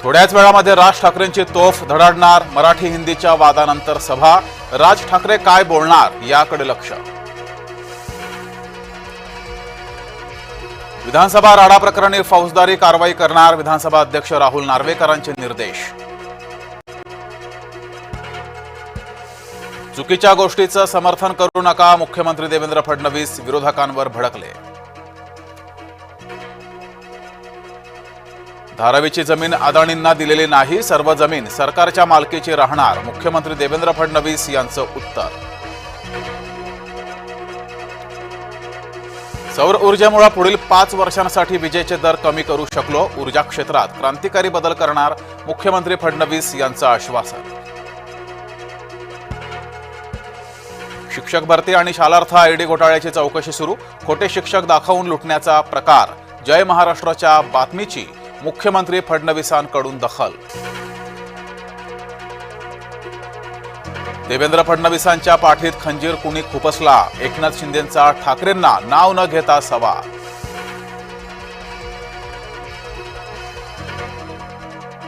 थोड्याच वेळामध्ये राज ठाकरेंची तोफ धडाडणार. मराठी हिंदीच्या वादानंतर सभा. राज ठाकरे काय बोलणार याकडे लक्ष. विधानसभा राडा प्रकरणी फौजदारी कारवाई करणार. विधानसभा अध्यक्ष राहुल नार्वेकरांचे निर्देश. चुकीच्या गोष्टीचं समर्थन करू नका. मुख्यमंत्री देवेंद्र फडणवीस विरोधकांवर भडकले. धारावीची जमीन अदाणींना दिलेली नाही. सर्व जमीन सरकारच्या मालकीची राहणार. मुख्यमंत्री देवेंद्र फडणवीस यांचं उत्तर. सौर ऊर्जेमुळे पुढील 5 वर्षांसाठी विजेचे दर कमी करू शकलो. ऊर्जा क्षेत्रात क्रांतिकारी बदल करणार. मुख्यमंत्री फडणवीस यांचं आश्वासन. शिक्षक भरती आणि शालार्थ आयडी घोटाळ्याची चौकशी सुरू. खोटे शिक्षक दाखवून लुटण्याचा प्रकार. जय महाराष्ट्राच्या बातमीची मुख्यमंत्री फडणवीसांकडून दखल. देवेंद्र फडणवीसांच्या पाठीत खंजीर कुणी खुपसला. एकनाथ शिंदेंचा ठाकरेंना नाव न घेता सवाल.